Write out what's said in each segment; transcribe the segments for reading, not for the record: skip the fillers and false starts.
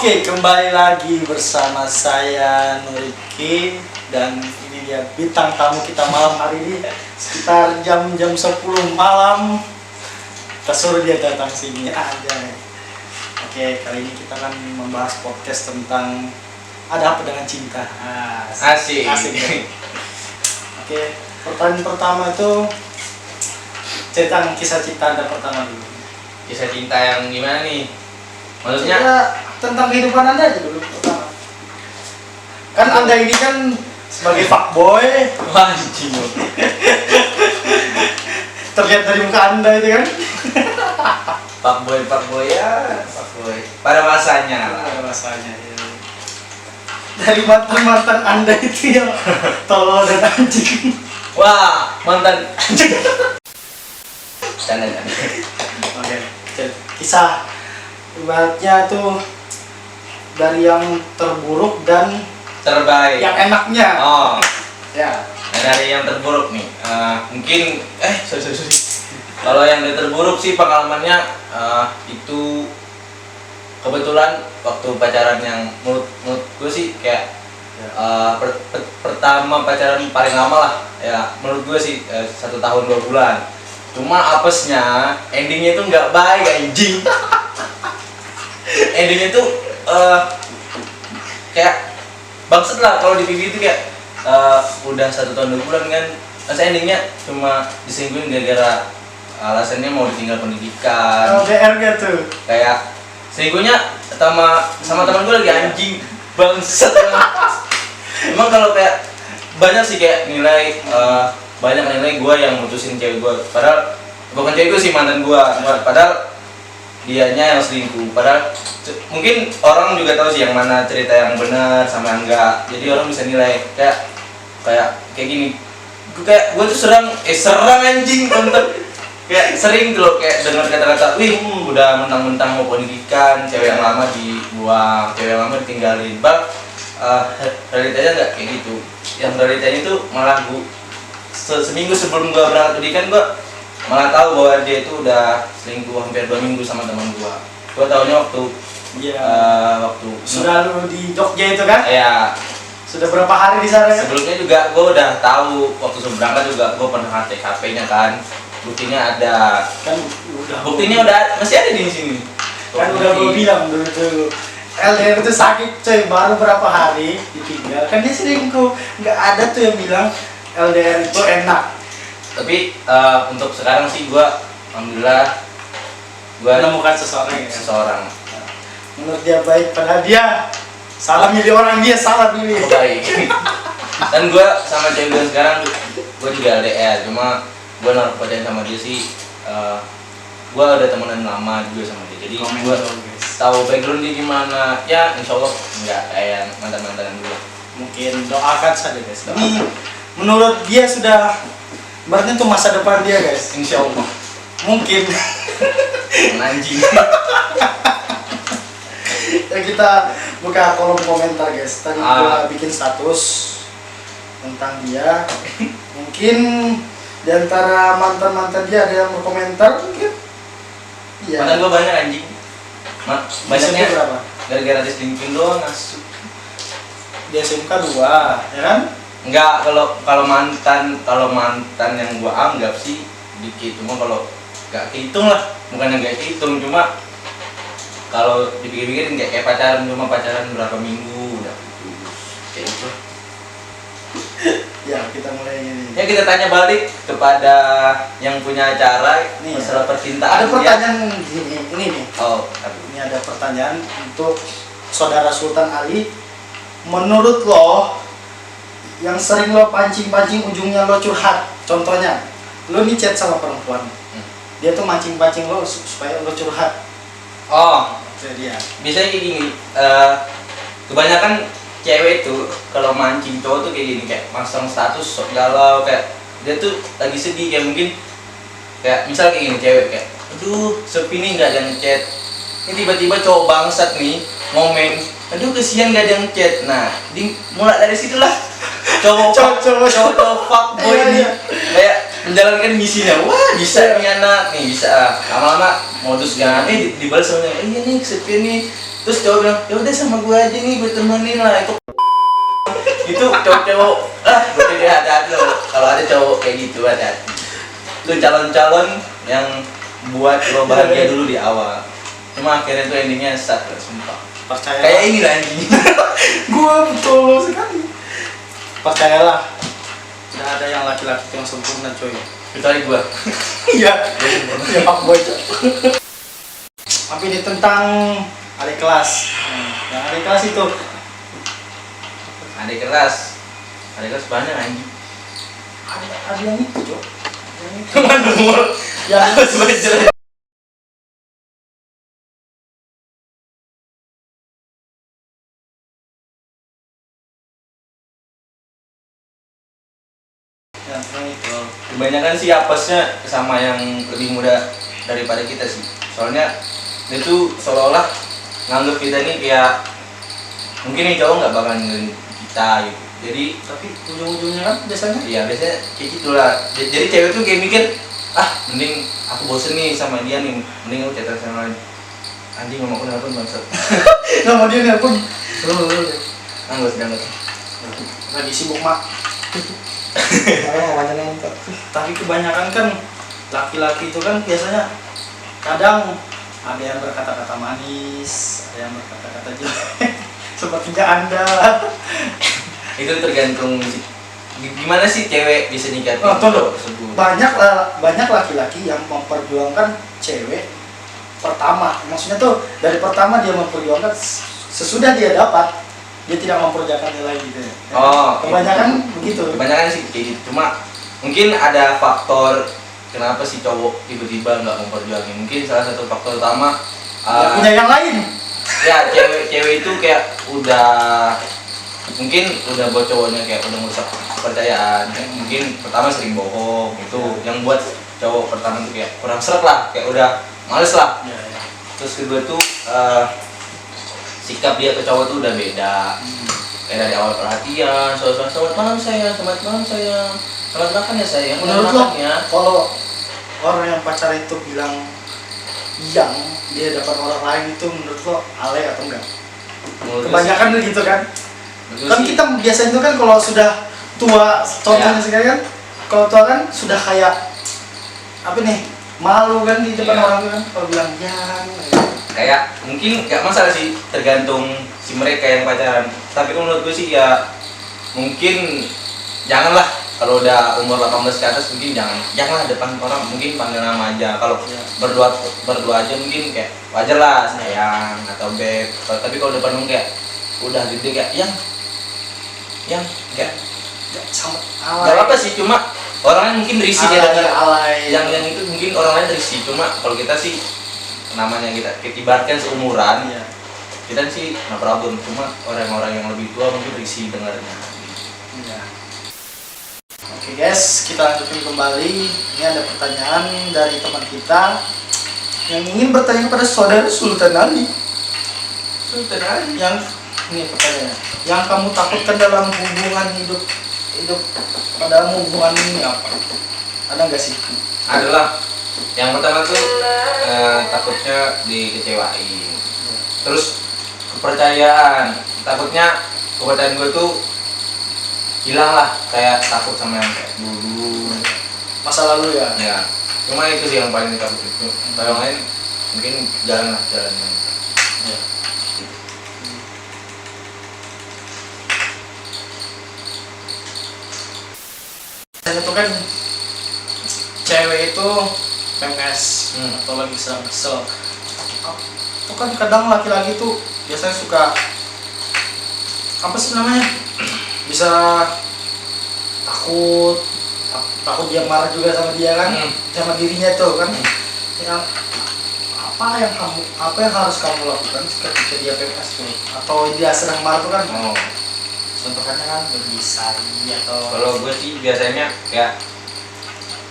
Oke, kembali lagi bersama saya Nuriki dan ini dia bintang tamu kita malam hari ini sekitar jam 10 malam. Kita suruh dia datang sini aja. Oke, kali ini kita akan membahas podcast tentang ada apa dengan cinta. Asik. Asik. Oke, pertanyaan pertama itu cerita kisah cinta Anda pertama dulu. Kisah cinta yang gimana nih? Maksudnya Ya, tentang kehidupan Anda aja dulu pertama. Kan Anda ini kan sebagai fuckboy, wah anjing. terlihat dari muka Anda itu kan. Fuckboy ya, fuckboy. Pada masanya lah. Ada masanya ya. Dari mantan Anda itu yang tolol dan anjing. Wah, mantan anjing. Canda. Oke, kisah ibaratnya tuh dari yang terburuk dan Terbaik. yang enaknya. Oh, Ya. nah, dari yang terburuk nih. Mungkin sorry. Kalau yang dari terburuk sih pengalamannya itu kebetulan waktu pacaran yang menurut gue sih kayak pertama pacaran paling lama lah ya menurut gue sih 1 tahun 2 bulan. Cuma apesnya endingnya itu nggak baik anjing. Endingnya tuh kayak bangsat lah kalau di TV itu kayak udah 1 tahun 2 bulan kan, masa endingnya cuma diselingkuhin gara-gara alasannya mau ditinggal pendidikan. LDR gitu. Kayak selingkuhnya sama teman gue lagi anjing bangsat. Emang kalau kayak banyak sih kayak nilai banyak nilai gue yang mutusin cewek gue, padahal bukan cewek gue sih, mantan gue, padahal dianya yang selingkuh. Padahal mungkin orang juga tahu sih yang mana cerita yang benar sama yang enggak, jadi orang bisa nilai kayak gini. Gue tuh serang anjing konten kayak sering tuh loh kayak dengar kata-kata, wih udah mentang-mentang mau pendidikan, cewek yang lama dibuang, cewek yang lama ditinggalin. Realitanya nggak kayak gitu. Yang realitanya itu malah seminggu sebelum gue berangkat pendidikan, gue malah tahu bahwa dia itu udah selingkuh hampir 2 minggu sama teman gue. Gue tahunya waktu Sudah lu di Jogja itu kan? ya Sudah berapa hari di sana kan? sebelumnya juga gue udah tahu waktu sebelum berangkat juga gue pernah ngecek HP-nya kan, buktinya ada. Kan udah Buktinya udah masih ada di sini. kan udah gue bilang dulu tuh LDR itu sakit coy, baru berapa hari ditinggal kan dia selingkuh. Nggak ada tuh yang bilang LDR itu enak. Tapi untuk sekarang sih gue alhamdulillah gue Menemukan seseorang ya. seseorang Menurut dia baik, padahal dia salah milih orang, dia salah milih. baik. Dan gue sama cewek gue sekarang gue juga LDR, cuma gue naruh percaya sama dia sih. Gue udah temenan lama juga sama dia, jadi gue tahu background dia gimana. Ya insya Allah nggak kayak mantan-mantan dulu. Mungkin doakan saja guys. Ini menurut dia sudah berarti itu masa depan dia guys. Insya Allah. Mungkin Anjing. ya kita buka kolom komentar guys. Tadi gua bikin status tentang dia. Mungkin di antara mantan dia ada yang berkomentar mungkin. Iya. Mantan gue banyak anjing. Banyaknya berapa? gara-gara diselingkuhin doang asu. Di SMK 2, ya kan? Enggak, kalau mantan yang gua anggap sih dikit, cuma kalau nggak kehitung lah, bukan yang nggak kehitung, cuma kalau dipikir-pikirin kayak pacaran, cuma pacaran berapa minggu udah putus kayak gitu. Ya, kita mulai ini. Ya kita tanya balik kepada yang punya acara Nih, masalah percintaan. Ada pertanyaan ini nih. Oh, Ini ada pertanyaan untuk saudara Sultan Ali. Menurut lo yang sering lo pancing-pancing ujungnya lo curhat, contohnya lo nih chat sama perempuan, dia tuh mancing-pancing lo supaya lo curhat. oh, Itu dia. biasanya kayak gini. Kebanyakan cewek itu kalau mancing cowok tuh kayak gini, kayak masang status sok galau, kayak dia tuh lagi sedih, kayak mungkin kayak misal kayak gini, cewek kayak aduh sepi nih nggak ada yang chat. Ini tiba-tiba cowok bangsat nih ngomen, aduh kesian gak ada yang chat. Nah, mulai dari situlah cowok fuckboy nih kayak menjalankan misinya. Wah bisa nih anak nih, bisa lama-lama modus gak dibalas sama iya nih kesepian nih, Terus cowok bilang, ya udah sama gue aja nih, gue temenin lah. Itu cowok-cowok berarti dia hati-hati loh. Kalau ada cowok kayak gitu hati-hati. Itu calon-calon yang buat lo bahagia dulu di awal. Cuma akhirnya tuh endingnya sad, sumpah. Percaya. Kayak ini lah anjing. Gua betul sekali. Percayalah, tidak ada yang laki-laki yang sempurna coy. Kecuali gua. Iya. Ya pak gua aja. Tapi ini tentang adik kelas. Yang adik kelas itu Adik kelas. Adik kelas banyak anjing. ada yang itu coy. Yang itu. Mana umur? Ya Sebenarnya. yang itu. Kebanyakan sih apesnya sama yang lebih muda daripada kita sih. Soalnya dia tuh seolah-olah nganggep kita nih kayak mungkin nih cowok nggak bakal ninggalin kita gitu. Jadi Tapi ujung-ujungnya kan biasanya iya biasanya kayak gitulah. Jadi cewek tuh kayak mikir, ah mending aku bosen nih sama dia nih, mending aku chatan sama lain. Anjing ngomong aku nelfon bangsat. nama dia nelpon. Anggus sedang Lagi sibuk mak. Tapi kebanyakan kan laki-laki itu kan biasanya kadang ada yang berkata-kata manis, ada yang berkata-kata jelek. Sepertinya Anda. itu tergantung gimana sih cewek bisa nikatin Oh, tunggu. cowok tersebut. Banyak laki-laki yang memperjuangkan cewek pertama. Maksudnya tuh dari pertama dia memperjuangkan, sesudah dia dapat dia tidak memperjuangkan nilai gitu ya. Oh, Kebanyakan begitu. Kebanyakan sih kayak gitu. Cuma mungkin ada faktor kenapa si cowok tiba-tiba nggak memperjuangin. Mungkin salah satu faktor utama Dia punya yang lain. ya cewek itu kayak mungkin udah buat cowoknya kayak udah merusak kepercayaan. Kayak mungkin pertama sering bohong itu yang buat cowok pertama tuh kayak kurang seret lah, kayak udah males lah. Ya, ya. Terus kedua tuh sikap dia ke cowok tuh udah beda. Kayak dari awal perhatian, selamat malam sayang, selamat malam sayang, selamat makan ya sayang, Menurut selamat lo, makan ya. kalau orang yang pacar itu bilang yang dia dapat orang lain itu menurut lo alay atau enggak? Menurut gue Kebanyakan begitu kan? sih- Kan kita biasanya itu kan kalau sudah tua, contohnya Ya. sekarang kan, kalau tua kan sudah kayak apa nih, malu kan di depan Ya. orang kan kalau bilang yang. kayak mungkin nggak masalah sih, tergantung si mereka yang pacaran. Tapi menurut gue sih ya mungkin janganlah kalau udah umur 18 ke atas, mungkin janganlah depan orang, mungkin panggil nama aja. Kalau Ya. berdua aja mungkin kayak wajar lah sayang atau beb. Tapi kalau depan umum kayak udah gede kayak yang kayak Sama nggak apa sih, cuma orang lain mungkin risih ya denger alay. yang itu mungkin orang lain risih. Cuma kalau kita sih namanya kita ibaratkan seumuran, Iya. kita sih nggak problem. Cuma orang-orang yang lebih tua mungkin risih dengarnya. Iya. Oke guys, kita lanjutin kembali. Ini ada pertanyaan dari teman kita yang ingin bertanya kepada saudara Sultan Ali. Sultan Ali. Yang ini pertanyaannya, yang kamu takutkan dalam hubungan hidup dalam hubungan ini apa? Ada nggak sih? Adalah yang pertama tuh takutnya dikecewain. Terus kepercayaan, takutnya kepercayaan gue tuh hilang lah, kayak takut sama yang kayak dulu. Masa lalu ya? Ya, cuma itu sih yang paling takut itu. Kalau yang lain mungkin jalan. Ya. Dan itu kan cewek itu PMS atau lagi sedang kesel. Itu kan kadang laki-laki tuh biasanya suka apa sih namanya? Bisa takut dia marah juga sama dia kan, sama dirinya tuh kan. Yang apa yang harus kamu lakukan ketika dia PMS tuh, atau dia sedang marah tuh kan? Oh, Contohnya kan berbisari atau kalau gue sih biasanya kayak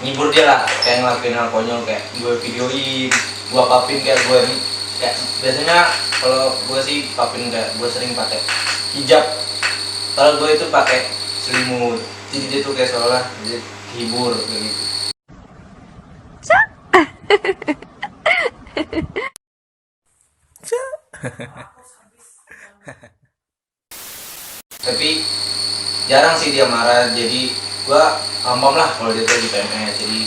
ngibur dia lah, kayak ngelakuin hal konyol, kayak gue videoin, gue papin kayak gue nih. Kayak biasanya kalau gue sih papin kayak gue sering pakai hijab. Kalau gue itu pakai selimut, jadi dia tuh kayak seolah jadi hibur kayak gitu. tapi jarang sih dia marah, jadi gua paham lah kalau dia tuh di PMS. Jadi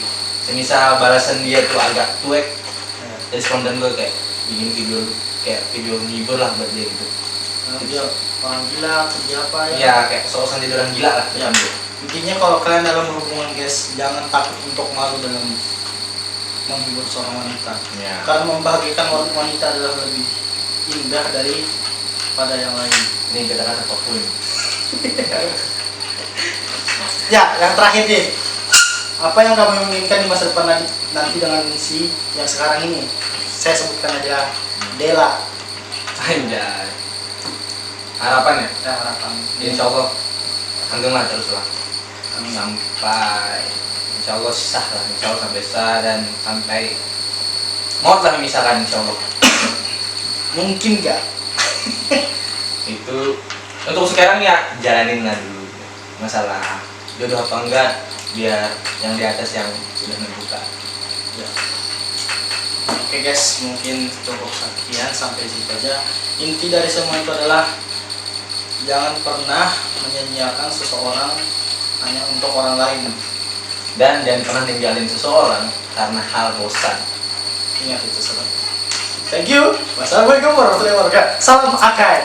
semisal balasan dia tuh agak cuek, jadi spontan gue kayak bikin video kayak video ngibur lah buat dia gitu. Dia orang gila atau dia apa ya? Iya, kayak soal jadi orang gila lah Ya. depan dia. Intinya kalau kalian dalam hubungan guys, jangan takut untuk malu dalam menghibur seorang wanita. Ya. Karena membahagiakan wanita adalah lebih indah daripada yang lain. Ini kata-kata apapun. Ya, yang terakhir nih. Apa yang kamu inginkan di masa depan nanti dengan si yang sekarang ini? Saya sebutkan aja Dela. Anjay. Harapan ya? Ya, harapan. Insya Allah langgeng lah terus lah sampai insya Allah sah lah, insya Allah sampai sah dan sampai maut lah misalkan insya Allah. Mungkin nggak? Itu untuk sekarang ya jalanin lah dulu masalah jodoh apa enggak, biar yang di atas yang sudah menentukan. Ya. Oke guys, mungkin cukup sekian, sampai situ aja. Inti dari semua itu adalah jangan pernah menyanyiakan seseorang hanya untuk orang lain. Dan jangan pernah ninggalin seseorang karena hal bosan. Ingat itu sobat. Thank you. Wassalamualaikum warahmatullahi wabarakatuh. Salam Akai.